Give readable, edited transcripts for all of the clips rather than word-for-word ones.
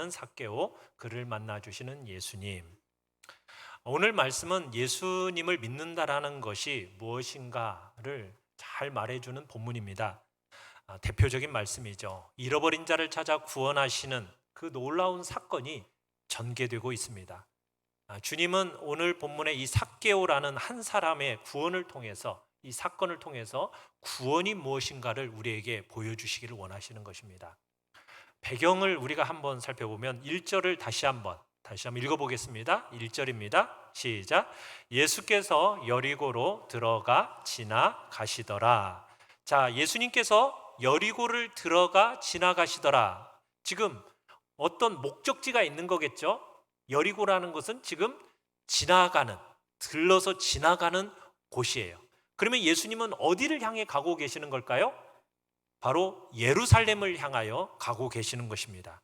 하는 삭개오, 그를 만나주시는 예수님. 오늘 말씀은 예수님을 믿는다라는 것이 무엇인가를 잘 말해주는 본문입니다. 대표적인 말씀이죠. 잃어버린 자를 찾아 구원하시는 그 놀라운 사건이 전개되고 있습니다. 주님은 오늘 본문의 이 삭개오라는 한 사람의 구원을 통해서, 이 사건을 통해서 구원이 무엇인가를 우리에게 보여주시기를 원하시는 것입니다. 배경을 우리가 한번 살펴보면 1절을 다시 한번 읽어보겠습니다. 1절입니다. 시작. 예수께서 여리고로 들어가 지나가시더라. 자, 예수님께서 여리고를 들어가 지나가시더라. 지금 어떤 목적지가 있는 거겠죠? 여리고라는 것은 지금 들러서 지나가는 곳이에요. 그러면 예수님은 어디를 향해 가고 계시는 걸까요? 바로 예루살렘을 향하여 가고 계시는 것입니다.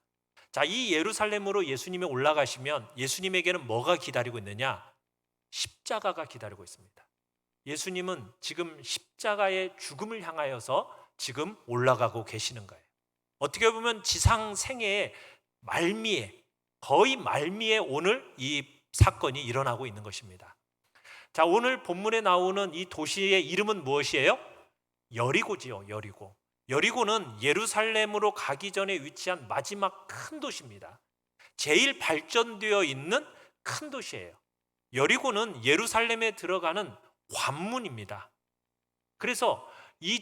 자, 이 예루살렘으로 예수님이 올라가시면 예수님에게는 뭐가 기다리고 있느냐? 십자가가 기다리고 있습니다. 예수님은 지금 십자가의 죽음을 향하여서 지금 올라가고 계시는 거예요. 어떻게 보면 지상 생애의 거의 말미에 오늘 이 사건이 일어나고 있는 것입니다. 자, 오늘 본문에 나오는 이 도시의 이름은 무엇이에요? 여리고지요, 여리고. 여리고는 예루살렘으로 가기 전에 위치한 마지막 큰 도시입니다. 제일 발전되어 있는 큰 도시예요. 여리고는 예루살렘에 들어가는 관문입니다. 그래서 이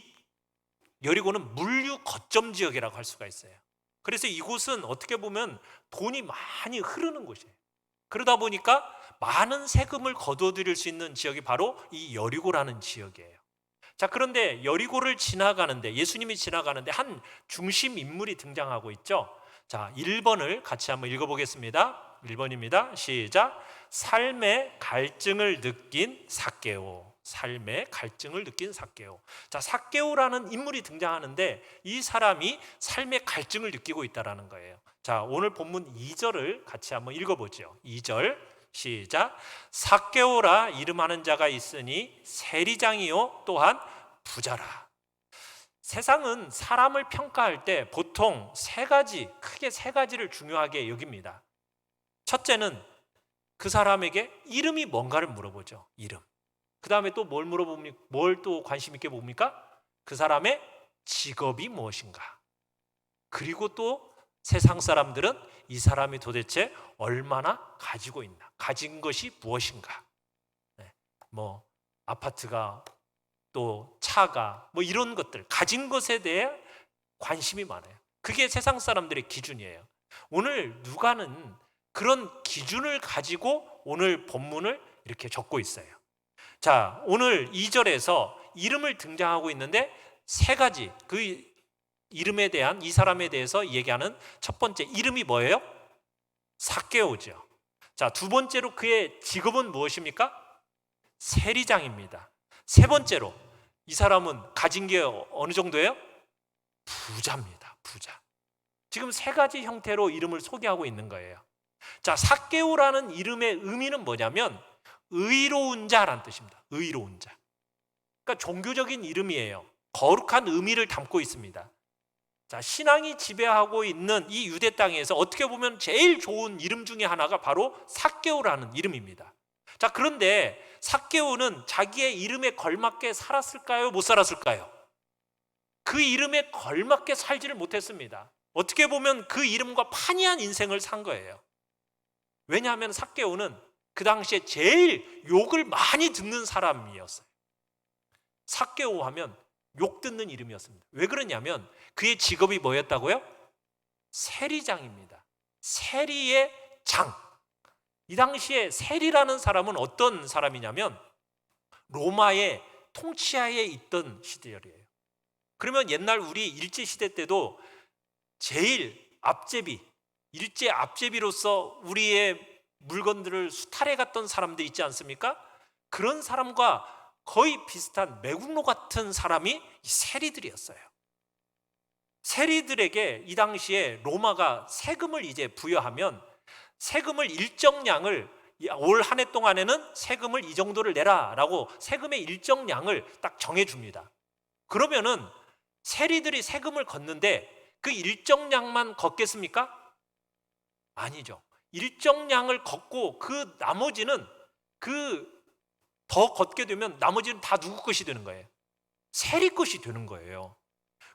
여리고는 물류 거점 지역이라고 할 수가 있어요. 그래서 이곳은 어떻게 보면 돈이 많이 흐르는 곳이에요. 그러다 보니까 많은 세금을 거둬들일 수 있는 지역이 바로 이 여리고라는 지역이에요. 자, 그런데 여리고를 지나가는데, 예수님이 지나가는데 한 중심 인물이 등장하고 있죠. 자, 1번을 같이 한번 읽어보겠습니다. 1번입니다. 시작. 삶의 갈증을 느낀 삭개오. 삶의 갈증을 느낀 삭개오. 자, 삭개오라는 인물이 등장하는데 이 사람이 삶의 갈증을 느끼고 있다는 거예요. 자, 오늘 본문 2절을 같이 한번 읽어보죠. 2절 시작. 삭개오라 이름하는 자가 있으니 세리장이요 또한 부자라. 세상은 사람을 평가할 때 보통 크게 세 가지를 중요하게 여깁니다. 첫째는 그 사람에게 이름이 뭔가를 물어보죠. 이름. 그 다음에 또 뭘 또 관심 있게 봅니까? 그 사람의 직업이 무엇인가. 그리고 또 세상 사람들은 이 사람이 도대체 얼마나 가지고 있나, 가진 것이 무엇인가. 뭐 아파트가, 또 차가, 뭐 이런 것들, 가진 것에 대해 관심이 많아요. 그게 세상 사람들의 기준이에요. 오늘 누가는 그런 기준을 가지고 오늘 본문을 이렇게 적고 있어요. 자, 오늘 2절에서 이름을 등장하고 있는데 세 가지, 그 이름에 대한, 이 사람에 대해서 얘기하는 첫 번째 이름이 뭐예요? 삭개오죠. 자, 두 번째로 그의 직업은 무엇입니까? 세리장입니다. 세 번째로 이 사람은 가진 게 어느 정도예요? 부자입니다. 부자. 지금 세 가지 형태로 이름을 소개하고 있는 거예요. 자, 삭개오라는 이름의 의미는 뭐냐면 의로운 자라는 뜻입니다. 의로운 자. 그러니까 종교적인 이름이에요. 거룩한 의미를 담고 있습니다. 자, 신앙이 지배하고 있는 이 유대 땅에서 어떻게 보면 제일 좋은 이름 중에 하나가 바로 삭개오라는 이름입니다. 자, 그런데 삭개오는 자기의 이름에 걸맞게 살았을까요? 못 살았을까요? 그 이름에 걸맞게 살지를 못했습니다. 어떻게 보면 그 이름과 판이한 인생을 산 거예요. 왜냐하면 삭개오는 그 당시에 제일 욕을 많이 듣는 사람이었어요. 삭개오 하면 욕 듣는 이름이었습니다. 왜 그러냐면 그의 직업이 뭐였다고요? 세리장입니다. 세리의 장. 이 당시에 세리라는 사람은 어떤 사람이냐면 로마의 통치하에 있던 시절이에요. 그러면 옛날 우리 일제시대 때도 제일 일제 앞제비로서 우리의 물건들을 수탈해 갔던 사람들 있지 않습니까? 그런 사람과 거의 비슷한 매국노 같은 사람이 세리들이었어요. 세리들에게 이 당시에 로마가 세금을 이제 부여하면 세금을 일정량을 올 한 해 동안에는 세금을 이 정도를 내라라고 세금의 일정량을 딱 정해줍니다. 그러면은 세리들이 세금을 걷는데 그 일정량만 걷겠습니까? 아니죠. 일정량을 걷고 그 나머지는 더 걷게 되면 나머지는 다 누구 것이 되는 거예요? 세리 것이 되는 거예요.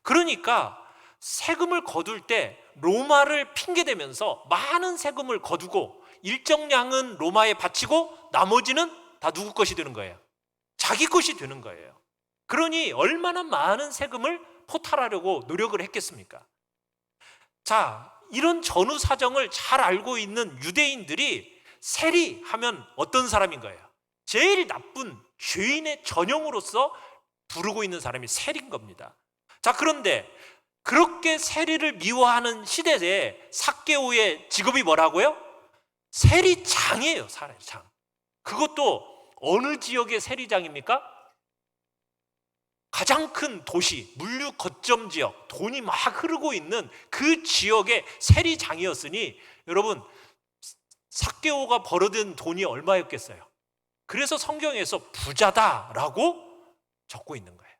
그러니까 세금을 거둘 때 로마를 핑계대면서 많은 세금을 거두고 일정량은 로마에 바치고 나머지는 다 누구 것이 되는 거예요? 자기 것이 되는 거예요. 그러니 얼마나 많은 세금을 포탈하려고 노력을 했겠습니까? 자, 이런 전후 사정을 잘 알고 있는 유대인들이 세리하면 어떤 사람인 거예요? 제일 나쁜 죄인의 전형으로서 부르고 있는 사람이 세리인 겁니다. 자, 그런데 그렇게 세리를 미워하는 시대에 삭개오의 직업이 뭐라고요? 세리장이에요. 세리장. 그것도 어느 지역의 세리장입니까? 가장 큰 도시, 물류 거점 지역, 돈이 막 흐르고 있는 그 지역의 세리장이었으니 여러분, 삭개오가 벌어든 돈이 얼마였겠어요? 그래서 성경에서 부자다라고 적고 있는 거예요.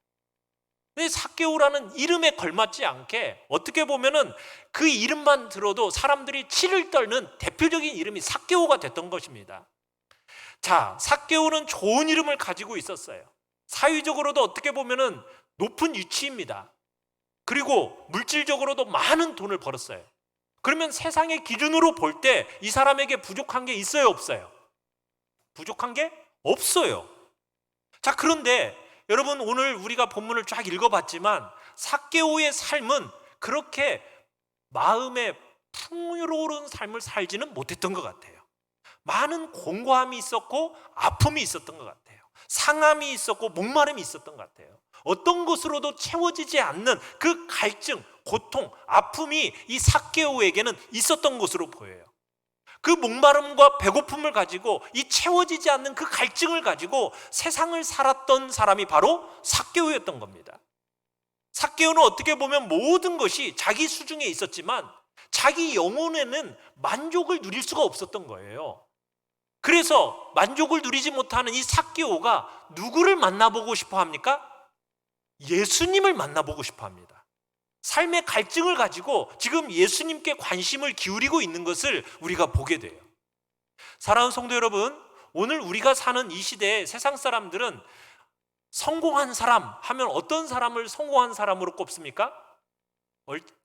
근데 삭개오라는 이름에 걸맞지 않게 어떻게 보면은 그 이름만 들어도 사람들이 치를 떨는 대표적인 이름이 삭개오가 됐던 것입니다. 자, 삭개오는 좋은 이름을 가지고 있었어요. 사회적으로도 어떻게 보면은 높은 위치입니다. 그리고 물질적으로도 많은 돈을 벌었어요. 그러면 세상의 기준으로 볼 때 이 사람에게 부족한 게 있어요, 없어요? 부족한 게 없어요. 자, 그런데 여러분, 오늘 우리가 본문을 쫙 읽어봤지만 삭개오의 삶은 그렇게 마음에 풍요로운 삶을 살지는 못했던 것 같아요. 많은 공고함이 있었고 아픔이 있었던 것 같아요. 상함이 있었고 목마름이 있었던 것 같아요. 어떤 것으로도 채워지지 않는 그 갈증, 고통, 아픔이 이 삭개오에게는 있었던 것으로 보여요. 그 목마름과 배고픔을 가지고 이 채워지지 않는 그 갈증을 가지고 세상을 살았던 사람이 바로 삭개오였던 겁니다. 삭개오는 어떻게 보면 모든 것이 자기 수중에 있었지만 자기 영혼에는 만족을 누릴 수가 없었던 거예요. 그래서 만족을 누리지 못하는 이 삭개오가 누구를 만나보고 싶어 합니까? 예수님을 만나보고 싶어 합니다. 삶의 갈증을 가지고 지금 예수님께 관심을 기울이고 있는 것을 우리가 보게 돼요. 사랑하는 성도 여러분, 오늘 우리가 사는 이 시대에 세상 사람들은 성공한 사람 하면 어떤 사람을 성공한 사람으로 꼽습니까?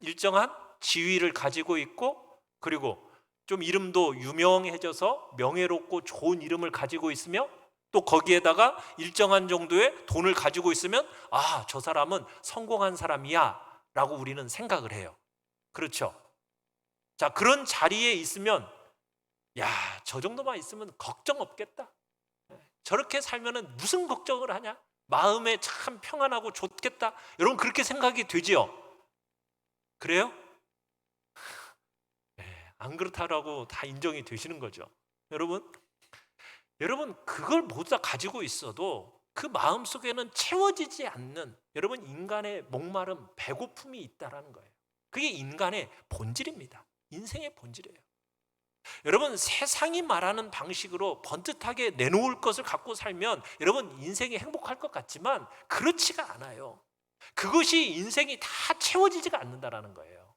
일정한 지위를 가지고 있고, 그리고 좀 이름도 유명해져서 명예롭고 좋은 이름을 가지고 있으며, 또 거기에다가 일정한 정도의 돈을 가지고 있으면 아, 저 사람은 성공한 사람이야 라고 우리는 생각을 해요. 그렇죠? 자, 그런 자리에 있으면 야, 저 정도만 있으면 걱정 없겠다. 저렇게 살면은 무슨 걱정을 하냐? 마음에 참 평안하고 좋겠다. 여러분, 그렇게 생각이 되지요? 그래요? 안 그렇다라고 다 인정이 되시는 거죠. 여러분 그걸 모두 다 가지고 있어도 그 마음속에는 채워지지 않는, 여러분, 인간의 목마름, 배고픔이 있다라는 거예요. 그게 인간의 본질입니다. 인생의 본질이에요. 여러분, 세상이 말하는 방식으로 번듯하게 내놓을 것을 갖고 살면 여러분 인생이 행복할 것 같지만 그렇지가 않아요. 그것이 인생이 다 채워지지가 않는다라는 거예요.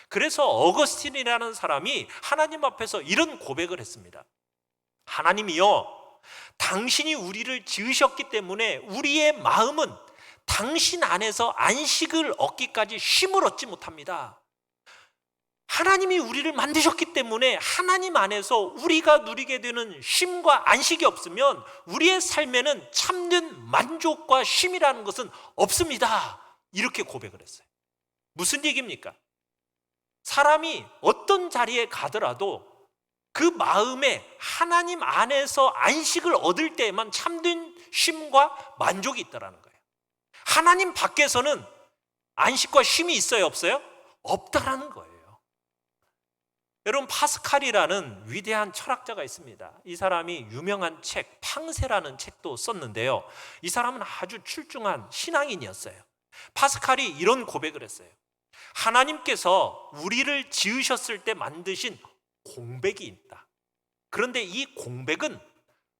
그래서 어거스틴이라는 사람이 하나님 앞에서 이런 고백을 했습니다. 하나님이여, 당신이 우리를 지으셨기 때문에 우리의 마음은 당신 안에서 안식을 얻기까지 쉼을 얻지 못합니다. 하나님이 우리를 만드셨기 때문에 하나님 안에서 우리가 누리게 되는 쉼과 안식이 없으면 우리의 삶에는 참된 만족과 쉼이라는 것은 없습니다. 이렇게 고백을 했어요. 무슨 얘기입니까? 사람이 어떤 자리에 가더라도 그 마음에 하나님 안에서 안식을 얻을 때에만 참된 쉼과 만족이 있다는 거예요. 하나님 밖에서는 안식과 쉼이 있어요, 없어요? 없다라는 거예요. 여러분, 파스칼이라는 위대한 철학자가 있습니다. 이 사람이 유명한 책 팡세라는 책도 썼는데요, 이 사람은 아주 출중한 신앙인이었어요. 파스칼이 이런 고백을 했어요. 하나님께서 우리를 지으셨을 때 만드신 공백이 있다. 그런데 이 공백은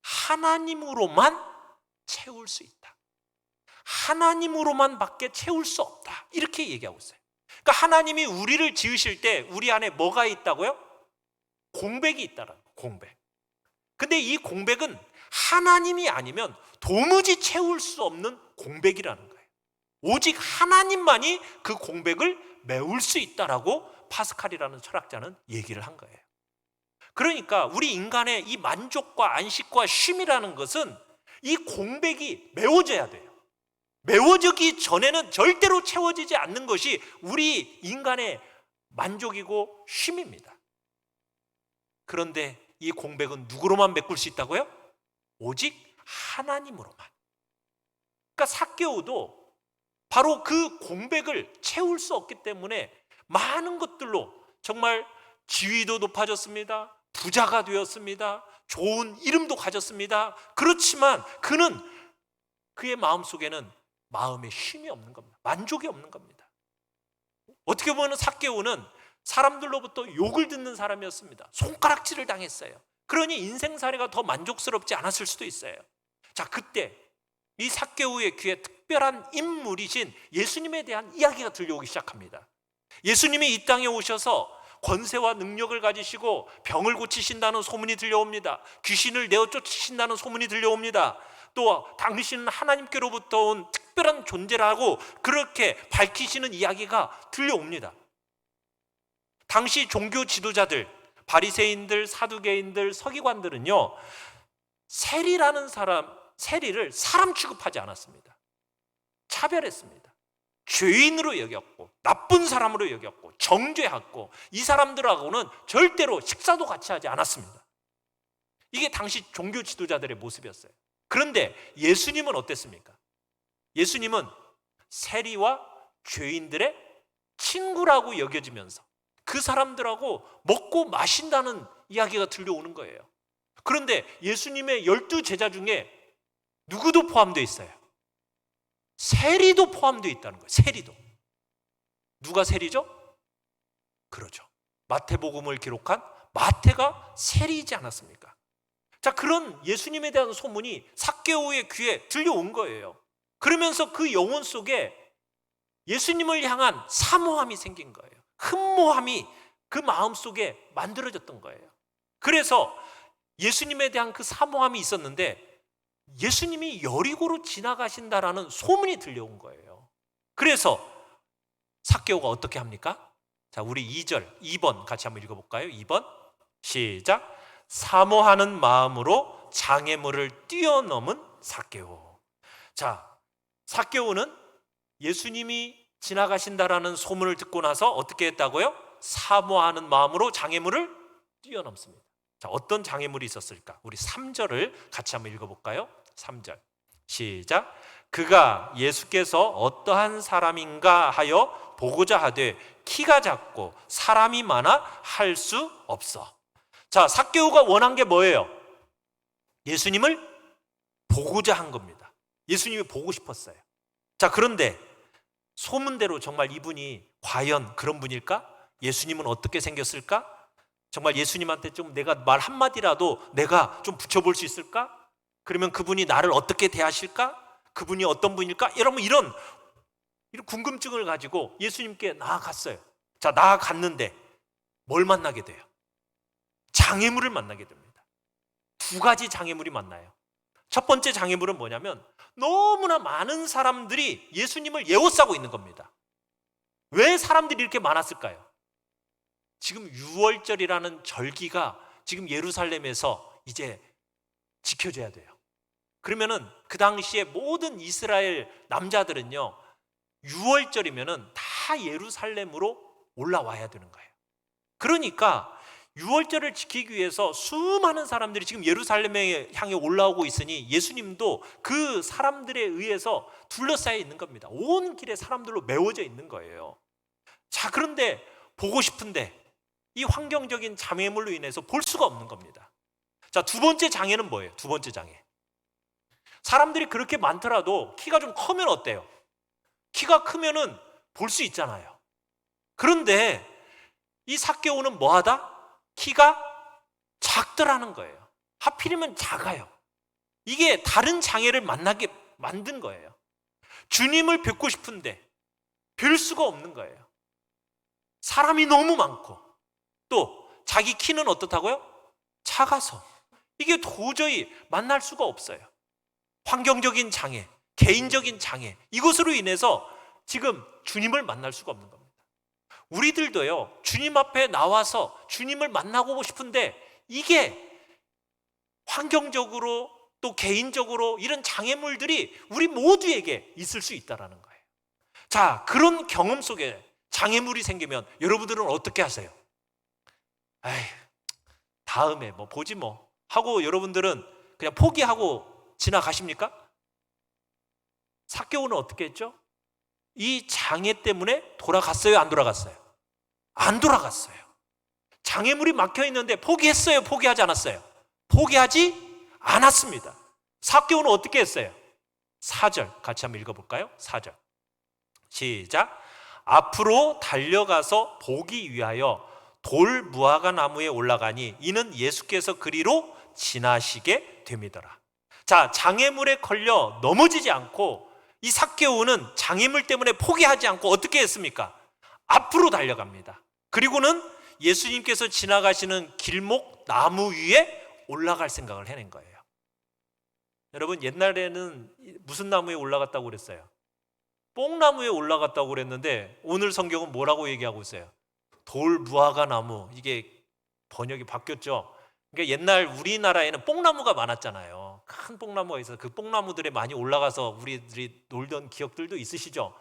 하나님으로만 채울 수 있다. 하나님으로만 밖에 채울 수 없다. 이렇게 얘기하고 있어요. 그러니까 하나님이 우리를 지으실 때 우리 안에 뭐가 있다고요? 공백이 있다라는 거예요. 공백. 근데 이 공백은 하나님이 아니면 도무지 채울 수 없는 공백이라는 거예요. 오직 하나님만이 그 공백을 메울 수 있다라고 파스칼이라는 철학자는 얘기를 한 거예요. 그러니까 우리 인간의 이 만족과 안식과 쉼이라는 것은 이 공백이 메워져야 돼요. 메워지기 전에는 절대로 채워지지 않는 것이 우리 인간의 만족이고 쉼입니다. 그런데 이 공백은 누구로만 메꿀 수 있다고요? 오직 하나님으로만. 그러니까 삭개오도 바로 그 공백을 채울 수 없기 때문에 많은 것들로 정말 지위도 높아졌습니다. 부자가 되었습니다. 좋은 이름도 가졌습니다. 그렇지만 그는 그의 마음속에는 마음에 쉼이 없는 겁니다. 만족이 없는 겁니다. 어떻게 보면 삭개오는 사람들로부터 욕을 듣는 사람이었습니다. 손가락질을 당했어요. 그러니 인생살이가 더 만족스럽지 않았을 수도 있어요. 자, 그때 이 삭개오의 귀에 특별한 인물이신 예수님에 대한 이야기가 들려오기 시작합니다. 예수님이 이 땅에 오셔서 권세와 능력을 가지시고 병을 고치신다는 소문이 들려옵니다. 귀신을 내어 쫓으신다는 소문이 들려옵니다. 또 당신은 하나님께로부터 온 특별한 존재라고 그렇게 밝히시는 이야기가 들려옵니다. 당시 종교 지도자들, 바리새인들, 사두개인들, 서기관들은요, 세리를 사람 취급하지 않았습니다. 차별했습니다. 죄인으로 여겼고 나쁜 사람으로 여겼고 정죄했고 이 사람들하고는 절대로 식사도 같이 하지 않았습니다. 이게 당시 종교 지도자들의 모습이었어요. 그런데 예수님은 어땠습니까? 예수님은 세리와 죄인들의 친구라고 여겨지면서 그 사람들하고 먹고 마신다는 이야기가 들려오는 거예요. 그런데 예수님의 12 제자 중에 누구도 포함되어 있어요. 세리도 포함되어 있다는 거예요. 세리도. 누가 세리죠? 그러죠. 마태복음을 기록한 마태가 세리이지 않았습니까? 자, 그런 예수님에 대한 소문이 삭개오의 귀에 들려온 거예요. 그러면서 그 영혼 속에 예수님을 향한 사모함이 생긴 거예요. 흠모함이 그 마음 속에 만들어졌던 거예요. 그래서 예수님에 대한 그 사모함이 있었는데 예수님이 여리고로 지나가신다라는 소문이 들려온 거예요. 그래서 삭개오가 어떻게 합니까? 자, 우리 2번 같이 한번 읽어볼까요? 2번 시작. 사모하는 마음으로 장애물을 뛰어넘은 삭개오. 자, 삭개오는 예수님이 지나가신다라는 소문을 듣고 나서 어떻게 했다고요? 사모하는 마음으로 장애물을 뛰어넘습니다. 자, 어떤 장애물이 있었을까? 우리 3절을 같이 한번 읽어볼까요? 3절 시작. 그가 예수께서 어떠한 사람인가 하여 보고자 하되 키가 작고 사람이 많아 할 수 없어. 자, 삭개오가 원한 게 뭐예요? 예수님을 보고자 한 겁니다. 예수님이 보고 싶었어요. 자, 그런데 소문대로 정말 이분이 과연 그런 분일까? 예수님은 어떻게 생겼을까? 정말 예수님한테 좀 내가 말 한마디라도 내가 좀 붙여볼 수 있을까? 그러면 그분이 나를 어떻게 대하실까? 그분이 어떤 분일까? 여러분 이런 궁금증을 가지고 예수님께 나아갔어요. 자, 나아갔는데 뭘 만나게 돼요? 장애물을 만나게 됩니다. 2가지 장애물이 만나요. 첫 번째 장애물은 뭐냐면 너무나 많은 사람들이 예수님을 에워싸고 있는 겁니다. 왜 사람들이 이렇게 많았을까요? 지금 유월절이라는 절기가 지금 예루살렘에서 이제 지켜져야 돼요. 그러면은 그 당시에 모든 이스라엘 남자들은요, 유월절이면은 다 예루살렘으로 올라와야 되는 거예요. 그러니까 유월절을 지키기 위해서 수많은 사람들이 지금 예루살렘에 향해 올라오고 있으니 예수님도 그 사람들에 의해서 둘러싸여 있는 겁니다. 온 길에 사람들로 메워져 있는 거예요. 자, 그런데 보고 싶은데 이 환경적인 장애물로 인해서 볼 수가 없는 겁니다. 자, 2번째 장애는 뭐예요? 2번째 장애. 사람들이 그렇게 많더라도 키가 좀 크면 어때요? 키가 크면은 볼 수 있잖아요. 그런데 이 삭개오는 뭐하다? 키가 작더라는 거예요. 하필이면 작아요. 이게 다른 장애를 만나게 만든 거예요. 주님을 뵙고 싶은데 뵐 수가 없는 거예요. 사람이 너무 많고 또 자기 키는 어떻다고요? 작아서. 이게 도저히 만날 수가 없어요. 환경적인 장애, 개인적인 장애, 이것으로 인해서 지금 주님을 만날 수가 없는 겁니다. 우리들도요, 주님 앞에 나와서 주님을 만나고 싶은데 이게 환경적으로 또 개인적으로 이런 장애물들이 우리 모두에게 있을 수 있다는 거예요. 자, 그런 경험 속에 장애물이 생기면 여러분들은 어떻게 하세요? 에이, 다음에 뭐 보지 뭐 하고 여러분들은 그냥 포기하고 지나가십니까? 삭개오는 어떻게 했죠? 이 장애 때문에 돌아갔어요? 안 돌아갔어요? 안 돌아갔어요. 장애물이 막혀 있는데 포기했어요? 포기하지 않았어요? 포기하지 않았습니다. 삭개오는 어떻게 했어요? 4절 같이 한번 읽어볼까요? 4절 시작. 앞으로 달려가서 보기 위하여 돌 무화과 나무에 올라가니 이는 예수께서 그리로 지나시게 됨이더라. 자, 장애물에 걸려 넘어지지 않고 이 삭개오는 장애물 때문에 포기하지 않고 어떻게 했습니까? 앞으로 달려갑니다. 그리고는 예수님께서 지나가시는 길목 나무 위에 올라갈 생각을 해낸 거예요. 여러분, 옛날에는 무슨 나무에 올라갔다고 그랬어요? 뽕나무에 올라갔다고 그랬는데 오늘 성경은 뭐라고 얘기하고 있어요? 돌 무화과 나무. 이게 번역이 바뀌었죠. 그러니까 옛날 우리나라에는 뽕나무가 많았잖아요. 큰 뽕나무가 있어서 그 뽕나무들에 많이 올라가서 우리들이 놀던 기억들도 있으시죠?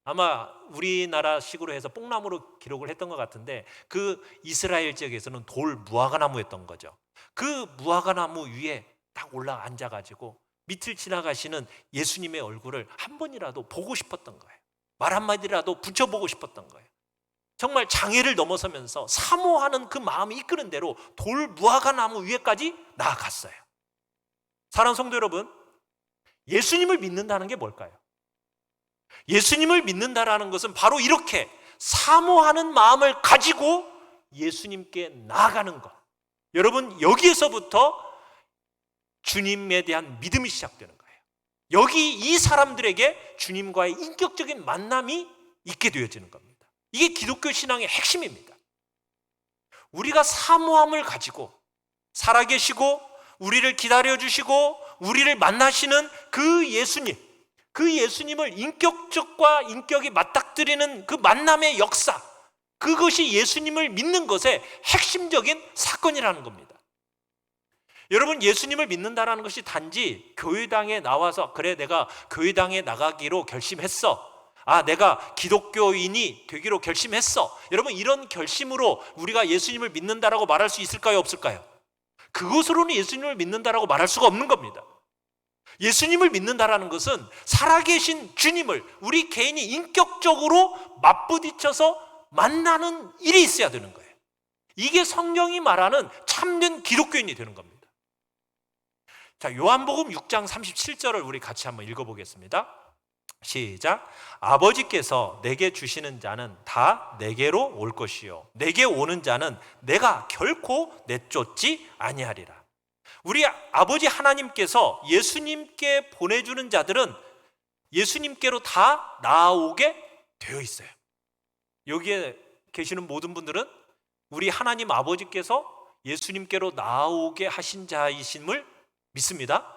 아마 우리나라식으로 해서 뽕나무로 기록을 했던 것 같은데 그 이스라엘 지역에서는 돌 무화과 나무였던 거죠. 그 무화과 나무 위에 딱 올라 앉아가지고 밑을 지나가시는 예수님의 얼굴을 한 번이라도 보고 싶었던 거예요. 말 한마디라도 붙여보고 싶었던 거예요. 정말 장애를 넘어서면서 사모하는 그 마음이 이끄는 대로 돌 무화과 나무 위에까지 나아갔어요. 사랑하는 성도 여러분, 예수님을 믿는다는 게 뭘까요? 예수님을 믿는다라는 것은 바로 이렇게 사모하는 마음을 가지고 예수님께 나아가는 것. 여러분, 여기에서부터 주님에 대한 믿음이 시작되는 거예요. 여기 이 사람들에게 주님과의 인격적인 만남이 있게 되어지는 겁니다. 이게 기독교 신앙의 핵심입니다. 우리가 사모함을 가지고 살아계시고 우리를 기다려주시고 우리를 만나시는 그 예수님, 그 예수님을 인격적과 인격이 맞닥뜨리는 그 만남의 역사, 그것이 예수님을 믿는 것의 핵심적인 사건이라는 겁니다. 여러분, 예수님을 믿는다는 것이 단지 교회당에 나와서 그래 내가 교회당에 나가기로 결심했어, 내가 기독교인이 되기로 결심했어, 여러분 이런 결심으로 우리가 예수님을 믿는다라고 말할 수 있을까요? 없을까요? 그것으로는 예수님을 믿는다라고 말할 수가 없는 겁니다. 예수님을 믿는다라는 것은 살아계신 주님을 우리 개인이 인격적으로 맞부딪혀서 만나는 일이 있어야 되는 거예요. 이게 성경이 말하는 참된 기독교인이 되는 겁니다. 자, 요한복음 6장 37절을 우리 같이 한번 읽어보겠습니다. 시작. 아버지께서 내게 주시는 자는 다 내게로 올 것이요 내게 오는 자는 내가 결코 내쫓지 아니하리라. 우리 아버지 하나님께서 예수님께 보내주는 자들은 예수님께로 다 나아오게 되어 있어요. 여기에 계시는 모든 분들은 우리 하나님 아버지께서 예수님께로 나아오게 하신 자이심을 믿습니다.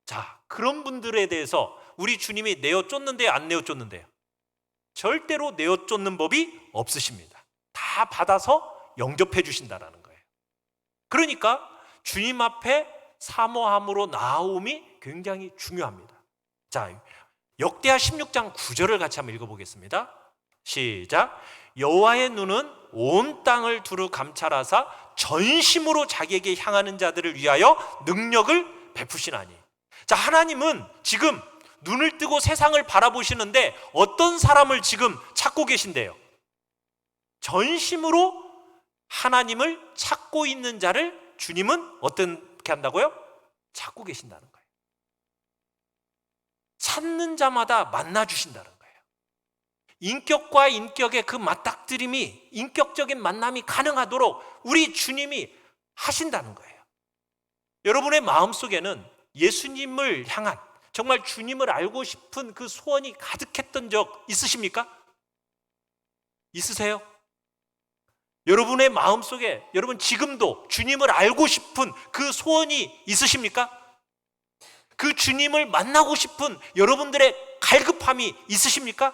자, 그런 분들에 대해서 우리 주님이 내어 쫓는데요, 안 내어 쫓는데요? 절대로 내어 쫓는 법이 없으십니다. 다 받아서 영접해 주신다라는 거예요. 그러니까 주님 앞에 사모함으로 나아옴이 굉장히 중요합니다. 자, 역대하 16장 9절을 같이 한번 읽어보겠습니다. 시작. 여호와의 눈은 온 땅을 두루 감찰하사 전심으로 자기에게 향하는 자들을 위하여 능력을 베푸시나니. 자, 하나님은 지금 눈을 뜨고 세상을 바라보시는데 어떤 사람을 지금 찾고 계신데요? 전심으로 하나님을 찾고 있는 자를 주님은 어떻게 한다고요? 찾고 계신다는 거예요. 찾는 자마다 만나주신다는 거예요. 인격과 인격의 그 맞닥뜨림이, 인격적인 만남이 가능하도록 우리 주님이 하신다는 거예요. 여러분의 마음속에는 예수님을 향한 정말 주님을 알고 싶은 그 소원이 가득했던 적 있으십니까? 있으세요? 여러분의 마음속에 여러분 지금도 주님을 알고 싶은 그 소원이 있으십니까? 그 주님을 만나고 싶은 여러분들의 갈급함이 있으십니까?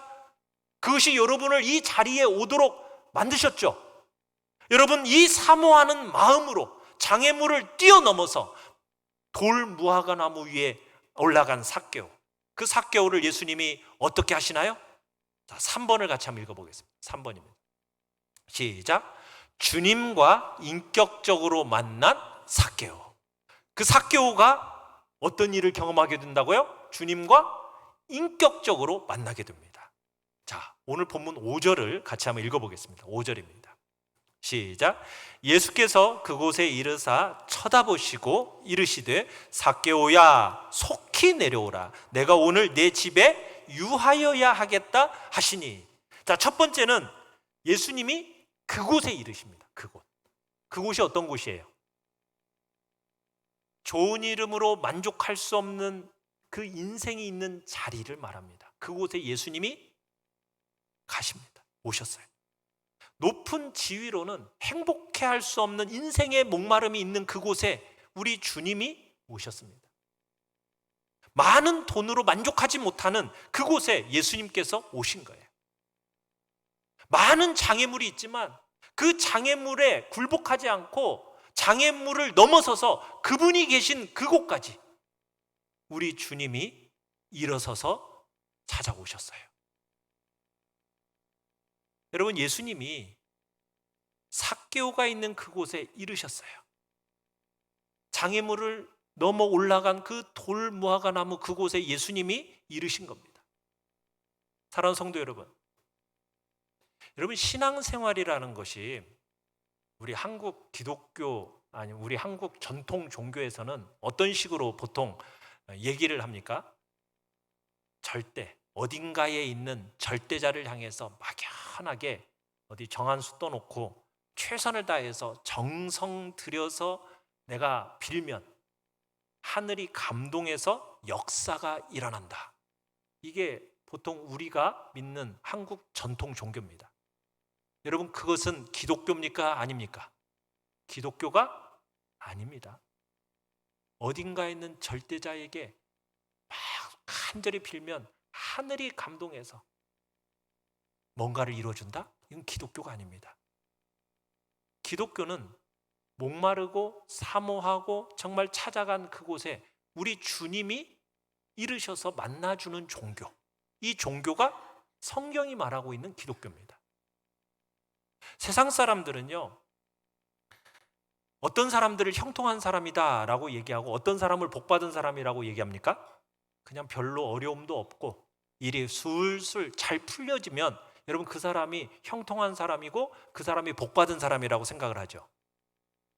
그것이 여러분을 이 자리에 오도록 만드셨죠. 여러분, 이 사모하는 마음으로 장애물을 뛰어넘어서 돌 무화과 나무 위에 올라간 삭개오, 그 삭개오를 예수님이 어떻게 하시나요? 자, 3번을 같이 한번 읽어보겠습니다. 3번입니다. 시작. 주님과 인격적으로 만난 삭개오. 그 삭개오가 어떤 일을 경험하게 된다고요? 주님과 인격적으로 만나게 됩니다. 자, 오늘 본문 5절을 같이 한번 읽어보겠습니다. 5절입니다. 시작. 예수께서 그곳에 이르사 쳐다보시고 이르시되 삭개오야 속히 내려오라. 내가 오늘 내 집에 유하여야 하겠다 하시니. 자, 첫 번째는 예수님이 그곳에 이르십니다. 그곳이 어떤 곳이에요? 좋은 이름으로 만족할 수 없는 그 인생이 있는 자리를 말합니다. 그곳에 예수님이 가십니다. 오셨어요. 높은 지위로는 행복해할 수 없는 인생의 목마름이 있는 그곳에 우리 주님이 오셨습니다. 많은 돈으로 만족하지 못하는 그곳에 예수님께서 오신 거예요. 많은 장애물이 있지만 그 장애물에 굴복하지 않고 장애물을 넘어서서 그분이 계신 그곳까지 우리 주님이 일어서서 찾아오셨어요. 여러분, 예수님이 삭개오가 있는 그곳에 이르셨어요. 장애물을 넘어 올라간 그 돌 무화과 나무 그곳에 예수님이 이르신 겁니다. 사랑하는 성도 여러분, 신앙생활이라는 것이 우리 한국 기독교 아니 우리 한국 전통 종교에서는 어떤 식으로 보통 얘기를 합니까? 절대, 어딘가에 있는 절대자를 향해서 막연하게 어디 정한수 떠놓고 최선을 다해서 정성 들여서 내가 빌면 하늘이 감동해서 역사가 일어난다. 이게 보통 우리가 믿는 한국 전통 종교입니다. 여러분, 그것은 기독교입니까? 아닙니까? 기독교가 아닙니다. 어딘가에 있는 절대자에게 막 간절히 빌면 하늘이 감동해서 뭔가를 이루어준다? 이건 기독교가 아닙니다. 기독교는 목마르고 사모하고 정말 찾아간 그곳에 우리 주님이 이르셔서 만나주는 종교, 이 종교가 성경이 말하고 있는 기독교입니다. 세상 사람들은요, 어떤 사람들을 형통한 사람이다 라고 얘기하고 어떤 사람을 복받은 사람이라고 얘기합니까? 그냥 별로 어려움도 없고 일이 술술 잘 풀려지면 여러분, 그 사람이 형통한 사람이고 그 사람이 복받은 사람이라고 생각을 하죠.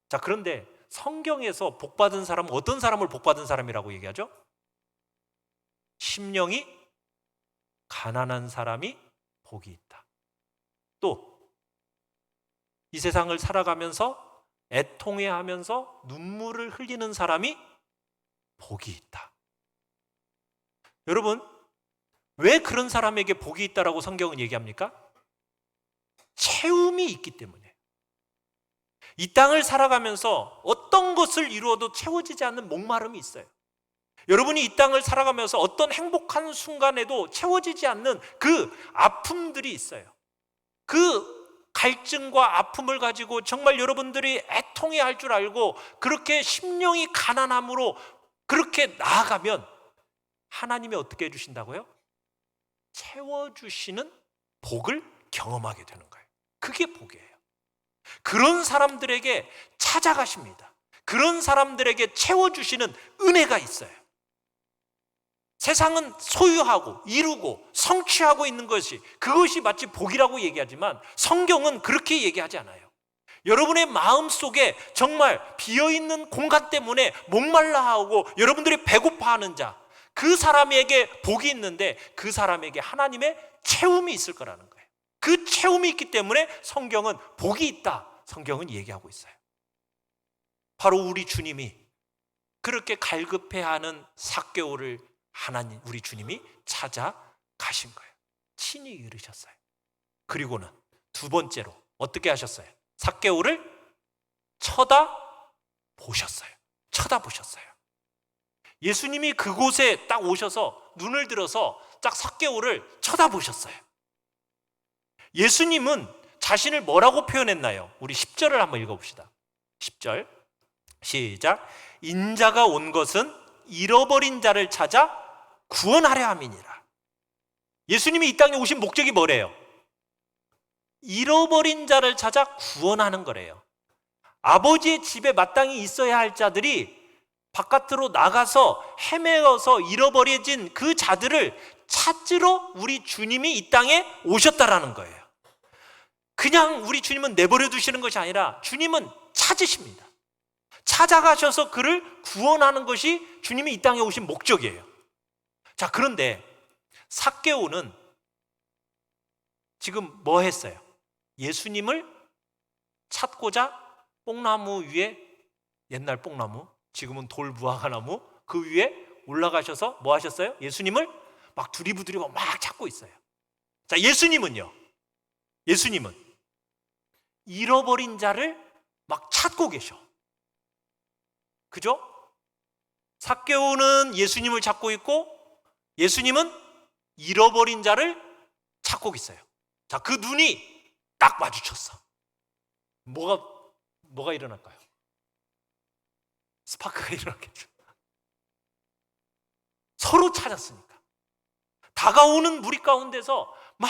자, 그런데 성경에서 복받은 사람은 어떤 사람을 복받은 사람이라고 얘기하죠? 심령이 가난한 사람이 복이 있다. 또 이 세상을 살아가면서 애통해하면서 눈물을 흘리는 사람이 복이 있다. 여러분, 왜 그런 사람에게 복이 있다라고 성경은 얘기합니까? 채움이 있기 때문에. 이 땅을 살아가면서 어떤 것을 이루어도 채워지지 않는 목마름이 있어요. 여러분이 이 땅을 살아가면서 어떤 행복한 순간에도 채워지지 않는 그 아픔들이 있어요. 그 갈증과 아픔을 가지고 정말 여러분들이 애통해 할 줄 알고 그렇게 심령이 가난함으로 그렇게 나아가면 하나님이 어떻게 해주신다고요? 채워주시는 복을 경험하게 되는 거예요. 그게 복이에요. 그런 사람들에게 찾아가십니다. 그런 사람들에게 채워주시는 은혜가 있어요. 세상은 소유하고 이루고 성취하고 있는 것이 그것이 마치 복이라고 얘기하지만 성경은 그렇게 얘기하지 않아요. 여러분의 마음속에 정말 비어있는 공간 때문에 목말라하고 여러분들이 배고파하는 자, 그 사람에게 복이 있는데 그 사람에게 하나님의 채움이 있을 거라는 거예요. 그 채움이 있기 때문에 성경은 복이 있다, 성경은 얘기하고 있어요. 바로 우리 주님이 그렇게 갈급해하는 삭개오를 하나님, 우리 주님이 찾아가신 거예요. 친히 이르셨어요. 그리고는 두 번째로 어떻게 하셨어요? 삭개오를 쳐다보셨어요. 쳐다보셨어요. 예수님이 그곳에 딱 오셔서 눈을 들어서 딱 삭개오를 쳐다보셨어요. 예수님은 자신을 뭐라고 표현했나요? 우리 10절을 한번 읽어봅시다. 10절 시작. 인자가 온 것은 잃어버린 자를 찾아 구원하려 함이니라. 예수님이 이 땅에 오신 목적이 뭐래요? 잃어버린 자를 찾아 구원하는 거래요. 아버지의 집에 마땅히 있어야 할 자들이 바깥으로 나가서 헤매어서 잃어버려진 그 자들을 찾으러 우리 주님이 이 땅에 오셨다라는 거예요. 그냥 우리 주님은 내버려 두시는 것이 아니라 주님은 찾으십니다. 찾아가셔서 그를 구원하는 것이 주님이 이 땅에 오신 목적이에요. 자, 그런데 삭개오는 지금 뭐 했어요? 예수님을 찾고자 뽕나무 위에, 옛날 뽕나무, 지금은 돌 무화과나무, 그 위에 올라가셔서 뭐 하셨어요? 예수님을 막 두리부두리고 막 찾고 있어요. 자, 예수님은요, 예수님은 잃어버린 자를 막 찾고 계셔. 그죠? 삭개오는 예수님을 찾고 있고 예수님은 잃어버린 자를 찾고 있어요. 자, 그 눈이 딱 마주쳤어. 뭐가 일어날까요? 스파크가 일어났겠죠. 서로 찾았으니까. 다가오는 무리 가운데서 막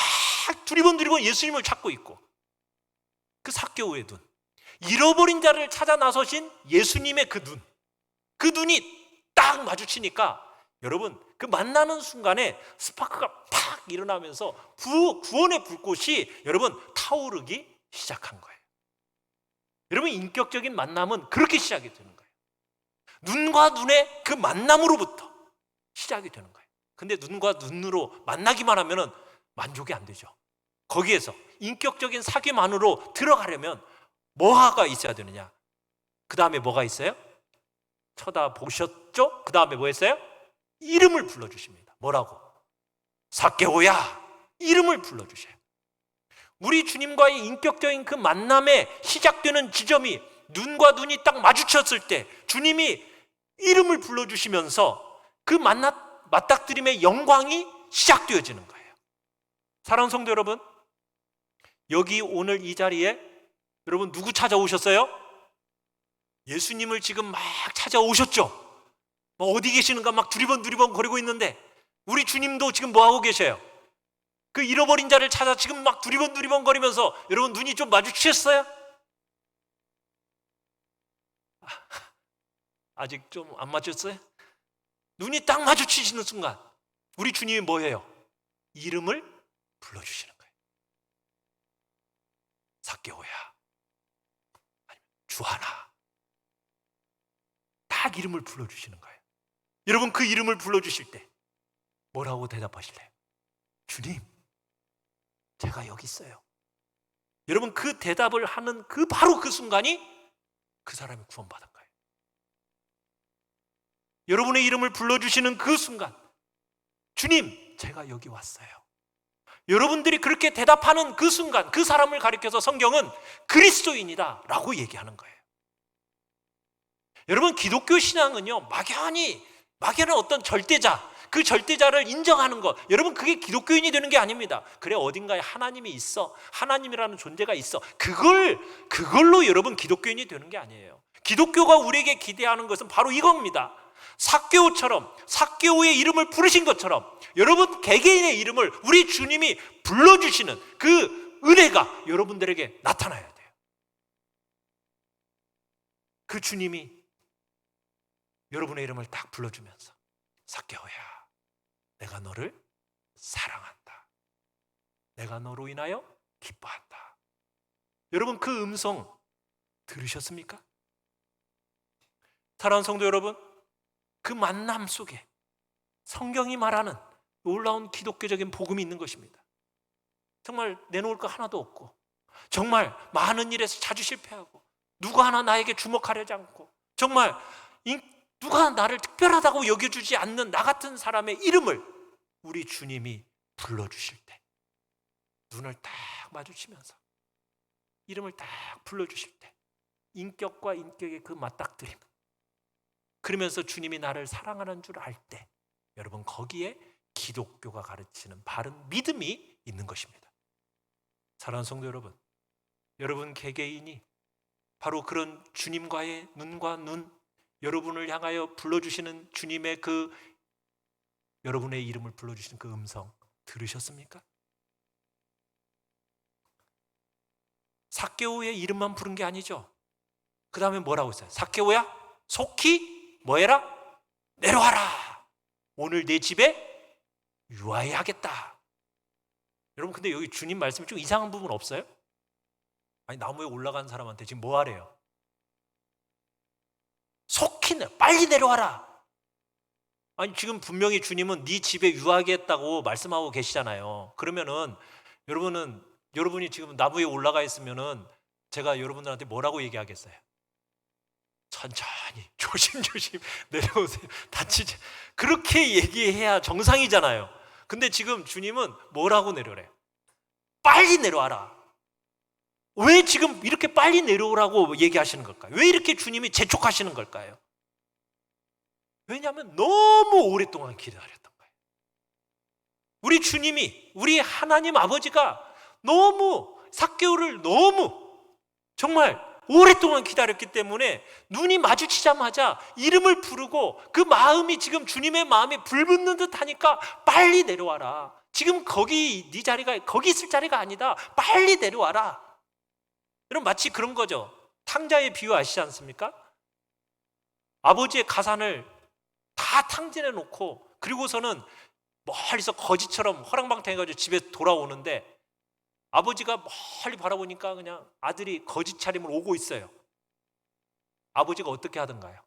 두리번두리번 예수님을 찾고 있고, 그 삭개오의 눈, 잃어버린 자를 찾아 나서신 예수님의 그 눈, 그 눈이 딱 마주치니까 여러분, 그 만나는 순간에 스파크가 팍 일어나면서 구원의 불꽃이 여러분 타오르기 시작한 거예요. 여러분, 인격적인 만남은 그렇게 시작이 되는 거예요. 눈과 눈의 그 만남으로부터 시작이 되는 거예요. 근데 눈과 눈으로 만나기만 하면 만족이 안 되죠. 거기에서 인격적인 사귐 안으로 들어가려면 뭐가 있어야 되느냐? 그 다음에 뭐가 있어요? 쳐다보셨죠? 그 다음에 뭐 했어요? 이름을 불러주십니다. 뭐라고? 삭개오야, 이름을 불러주셔요. 우리 주님과의 인격적인 그 만남의 시작되는 지점이 눈과 눈이 딱 마주쳤을 때 주님이 이름을 불러주시면서 그 맞닥뜨림의 영광이 시작되어지는 거예요. 사랑하는 성도 여러분, 여기 오늘 이 자리에 여러분 누구 찾아오셨어요? 예수님을 지금 막 찾아오셨죠? 어디 계시는가 막 두리번 거리고 있는데 우리 주님도 지금 뭐하고 계셔요? 그 잃어버린 자를 찾아 지금 막 두리번 거리면서 여러분 눈이 좀 마주치셨어요? 아직 좀 안 맞췄어요? 눈이 딱 마주치시는 순간 우리 주님이 뭐예요? 이름을 불러주시는 거예요. 삭개오야, 아니면 주하나, 딱 이름을 불러주시는 거예요. 여러분, 그 이름을 불러주실 때 뭐라고 대답하실래요? 주님, 제가 여기 있어요. 여러분, 그 대답을 하는 바로 그 순간이 그 사람이 구원받은 거예요. 여러분의 이름을 불러주시는 그 순간, 주님, 제가 여기 왔어요. 여러분들이 그렇게 대답하는 그 순간, 그 사람을 가리켜서 성경은 그리스도인이다 라고 얘기하는 거예요. 여러분, 기독교 신앙은요, 막연한 어떤 절대자, 그 절대자를 인정하는 것, 여러분, 그게 기독교인이 되는 게 아닙니다. 그래, 어딘가에 하나님이 있어, 하나님이라는 존재가 있어, 그걸로 여러분 기독교인이 되는 게 아니에요. 기독교가 우리에게 기대하는 것은 바로 이겁니다. 삭개오처럼, 삭개오의 이름을 부르신 것처럼 여러분 개개인의 이름을 우리 주님이 불러주시는 그 은혜가 여러분들에게 나타나야 돼요. 그 주님이 여러분의 이름을 딱 불러주면서 삭개오야, 내가 너를 사랑한다. 내가 너로 인하여 기뻐한다. 여러분, 그 음성 들으셨습니까? 사랑하는 성도 여러분, 그 만남 속에 성경이 말하는 놀라운 기독교적인 복음이 있는 것입니다. 정말 내놓을 거 하나도 없고, 정말 많은 일에서 자주 실패하고, 누가 하나 나에게 주목하려지 않고, 정말 누가 나를 특별하다고 여겨주지 않는 나 같은 사람의 이름을 우리 주님이 불러주실 때 눈을 딱 마주치면서 이름을 딱 불러주실 때 인격과 인격의 그 맞닥뜨림, 그러면서 주님이 나를 사랑하는 줄 알 때 여러분 거기에 기독교가 가르치는 바른 믿음이 있는 것입니다. 사랑하는 성도 여러분, 여러분 개개인이 바로 그런 주님과의 눈과 눈, 여러분을 향하여 불러주시는 주님의 그 여러분의 이름을 불러주시는 그 음성 들으셨습니까? 삭개오의 이름만 부른 게 아니죠. 그 다음에 뭐라고 했어요? 삭개오야 속히 뭐해라? 내려와라. 오늘 내 집에 유하게 하겠다. 여러분 근데 여기 주님 말씀이 좀 이상한 부분 없어요? 아니 나무에 올라간 사람한테 지금 뭐 하래요? 속히 빨리 내려와라. 아니 지금 분명히 주님은 네 집에 유하겠다고 말씀하고 계시잖아요. 그러면은 여러분이 지금 나무에 올라가 있으면은 제가 여러분들한테 뭐라고 얘기하겠어요? 천천히 조심조심 내려오세요. 다치지. 그렇게 얘기해야 정상이잖아요. 근데 지금 주님은 뭐라고 내려오래? 빨리 내려와라. 왜 지금 이렇게 빨리 내려오라고 얘기하시는 걸까요? 왜 이렇게 주님이 재촉하시는 걸까요? 왜냐하면 너무 오랫동안 기다렸던 거예요. 우리 주님이, 우리 하나님 아버지가 너무 삭개오를 너무 정말 오랫동안 기다렸기 때문에 눈이 마주치자마자 이름을 부르고 그 마음이 지금 주님의 마음에 불붙는 듯 하니까 빨리 내려와라. 지금 거기 네 자리가 거기 있을 자리가 아니다. 빨리 내려와라. 여러분 마치 그런 거죠. 탕자의 비유 아시지 않습니까? 아버지의 가산을 다 탕진해 놓고 그리고서는 멀리서 거지처럼 허랑방탕해가지고 집에 돌아오는데 아버지가 멀리 바라보니까 그냥 아들이 거지 차림으로 오고 있어요. 아버지가 어떻게 하던가요?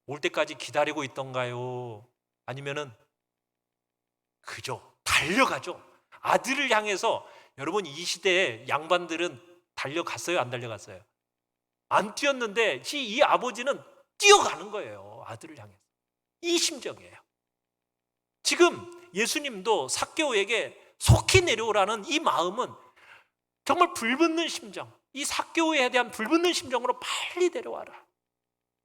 올 때까지 기다리고 있던가요? 아니면은 그죠, 달려가죠. 아들을 향해서. 여러분 이 시대에 양반들은 달려갔어요? 안 달려갔어요? 안 뛰었는데 이 아버지는 뛰어가는 거예요. 아들을 향해서. 이 심정이에요. 지금 예수님도 삭개오에게 속히 내려오라는 이 마음은 정말 불붙는 심정, 이 삭개오에 대한 불붙는 심정으로 빨리 내려와라.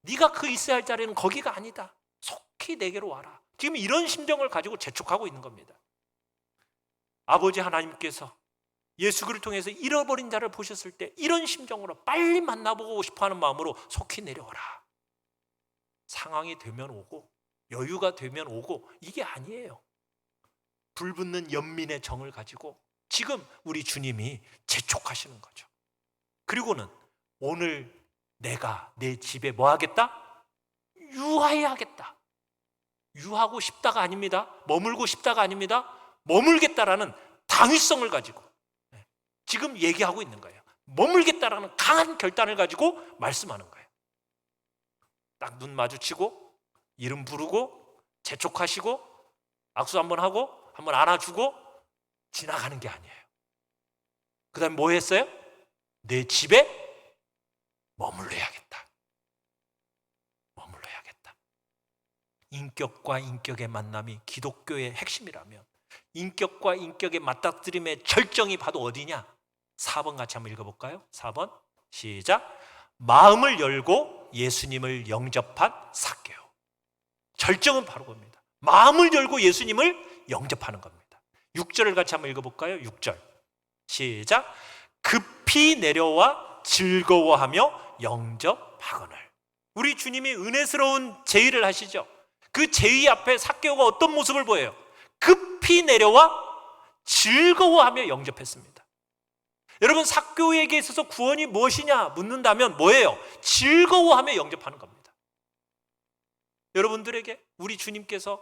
네가 그 있어야 할 자리는 거기가 아니다. 속히 내게로 와라. 지금 이런 심정을 가지고 재촉하고 있는 겁니다. 아버지 하나님께서 예수 그리스도를 통해서 잃어버린 자를 보셨을 때 이런 심정으로 빨리 만나보고 싶어하는 마음으로 속히 내려와라. 상황이 되면 오고 여유가 되면 오고 이게 아니에요. 불붙는 연민의 정을 가지고 지금 우리 주님이 재촉하시는 거죠. 그리고는 오늘 내가 내 집에 뭐 하겠다? 유하게 하겠다. 유하고 싶다가 아닙니다. 머물고 싶다가 아닙니다. 머물겠다라는 당위성을 가지고 지금 얘기하고 있는 거예요. 머물겠다라는 강한 결단을 가지고 말씀하는 거예요. 딱 눈 마주치고 이름 부르고 재촉하시고 악수 한번 하고 한번 안아주고 지나가는 게 아니에요. 그 다음에 뭐 했어요? 내 집에 머물러야겠다. 머물러야겠다. 인격과 인격의 만남이 기독교의 핵심이라면 인격과 인격의 맞닥뜨림의 절정이 바로 어디냐? 4번 같이 한번 읽어볼까요? 4번 시작. 마음을 열고 예수님을 영접한 삭개오. 절정은 바로 겁니다. 마음을 열고 예수님을 영접하는 겁니다. 6절을 같이 한번 읽어볼까요? 6절 시작. 급히 내려와 즐거워하며 영접하거늘. 우리 주님이 은혜스러운 제의를 하시죠. 그 제의 앞에 삭개오가 어떤 모습을 보여요? 급히 내려와 즐거워하며 영접했습니다. 여러분 삭개오에게 있어서 구원이 무엇이냐 묻는다면 뭐예요? 즐거워하며 영접하는 겁니다. 여러분들에게 우리 주님께서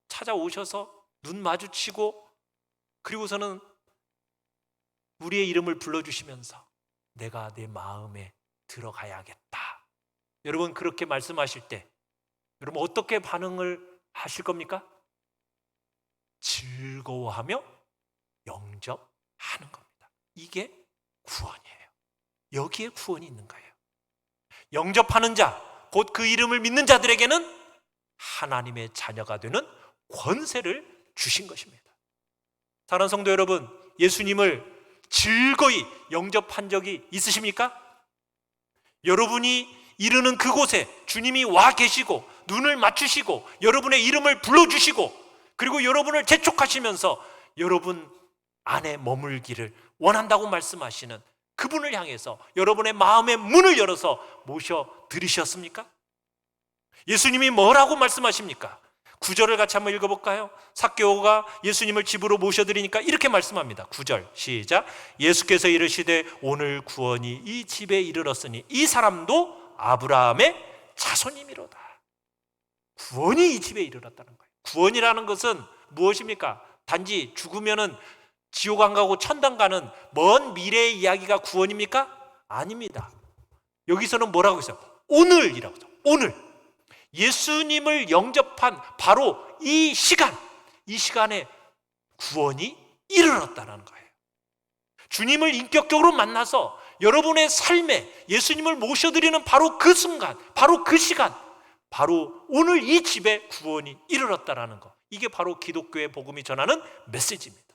찾아오셔서 눈 마주치고 그리고서는 우리의 이름을 불러주시면서 내가 내 마음에 들어가야겠다. 여러분 그렇게 말씀하실 때 여러분 어떻게 반응을 하실 겁니까? 즐거워하며 영접하는 겁니다. 이게 구원이에요. 여기에 구원이 있는 거예요. 영접하는 자, 곧 그 이름을 믿는 자들에게는 하나님의 자녀가 되는 권세를 주신 것입니다. 사랑하는 성도 여러분, 예수님을 즐거이 영접한 적이 있으십니까? 여러분이 이르는 그곳에 주님이 와 계시고 눈을 맞추시고 여러분의 이름을 불러주시고 그리고 여러분을 재촉하시면서 여러분 안에 머물기를 원한다고 말씀하시는 그분을 향해서 여러분의 마음의 문을 열어서 모셔드리셨습니까? 예수님이 뭐라고 말씀하십니까? 9절을 같이 한번 읽어볼까요? 삭개오가 예수님을 집으로 모셔드리니까 이렇게 말씀합니다. 9절 시작. 예수께서 이르시되 오늘 구원이 이 집에 이르렀으니 이 사람도 아브라함의 자손임이로다. 구원이 이 집에 이르렀다는 거예요. 구원이라는 것은 무엇입니까? 단지 죽으면은 지옥 안 가고 천당 가는 먼 미래의 이야기가 구원입니까? 아닙니다. 여기서는 뭐라고 했어요? 오늘이라고 했어요. 오늘 예수님을 영접한 바로 이 시간에 구원이 이르렀다는 거예요. 주님을 인격적으로 만나서 여러분의 삶에 예수님을 모셔드리는 바로 그 순간, 바로 그 시간, 바로 오늘 이 집에 구원이 이르렀다는 거. 이게 바로 기독교의 복음이 전하는 메시지입니다.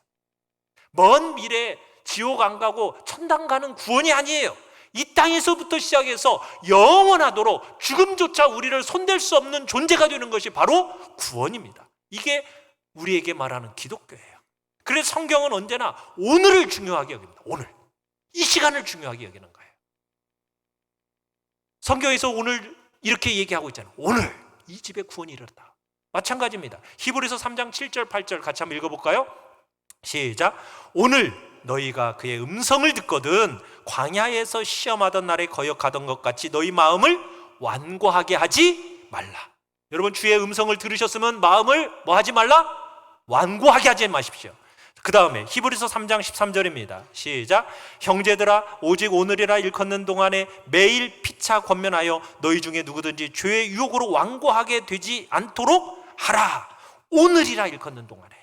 먼 미래에 지옥 안 가고 천당 가는 구원이 아니에요. 이 땅에서부터 시작해서 영원하도록 죽음조차 우리를 손댈 수 없는 존재가 되는 것이 바로 구원입니다. 이게 우리에게 말하는 기독교예요. 그래서 성경은 언제나 오늘을 중요하게 여깁니다. 오늘 이 시간을 중요하게 여기는 거예요. 성경에서 오늘 이렇게 얘기하고 있잖아요. 오늘 이 집에 구원이 이르렀다. 마찬가지입니다. 히브리서 3장 7절 8절 같이 한번 읽어볼까요? 시작. 오늘 너희가 그의 음성을 듣거든 광야에서 시험하던 날에 거역하던 것 같이 너희 마음을 완고하게 하지 말라. 여러분 주의 음성을 들으셨으면 마음을 뭐 하지 말라? 완고하게 하지 마십시오. 그 다음에 히브리서 3장 13절입니다. 시작. 형제들아 오직 오늘이라 일컫는 동안에 매일 피차 권면하여 너희 중에 누구든지 죄의 유혹으로 완고하게 되지 않도록 하라. 오늘이라 일컫는 동안에.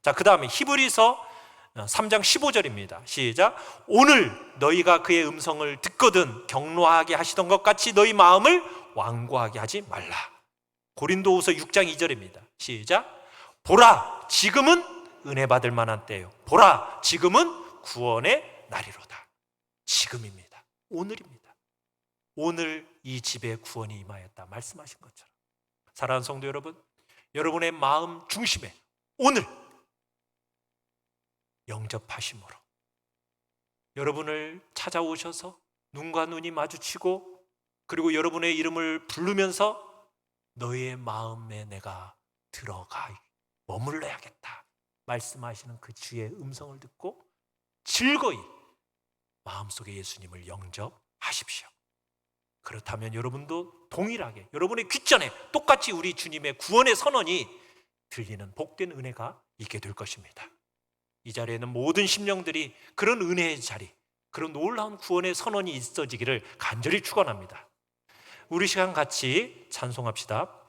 자, 그 다음에 히브리서 3장 15절입니다. 시작. 오늘 너희가 그의 음성을 듣거든 경노하게 하시던 것 같이 너희 마음을 완고하게 하지 말라. 고린도후서 6장 2절입니다. 시작. 보라 지금은 은혜 받을 만한 때요. 보라 지금은 구원의 날이로다. 지금입니다. 오늘입니다. 오늘 이 집에 구원이 임하였다 말씀하신 것처럼 사랑하는 성도 여러분, 여러분의 마음 중심에 오늘 영접하심으로 여러분을 찾아오셔서 눈과 눈이 마주치고 그리고 여러분의 이름을 부르면서 너희의 마음에 내가 들어가 머물러야겠다 말씀하시는 그 주의 음성을 듣고 즐거이 마음속에 예수님을 영접하십시오. 그렇다면 여러분도 동일하게 여러분의 귓전에 똑같이 우리 주님의 구원의 선언이 들리는 복된 은혜가 있게 될 것입니다. 이 자리에는 모든 심령들이 그런 은혜의 자리, 그런 놀라운 구원의 선언이 있어지기를 간절히 축원합니다. 우리 시간 같이 찬송합시다.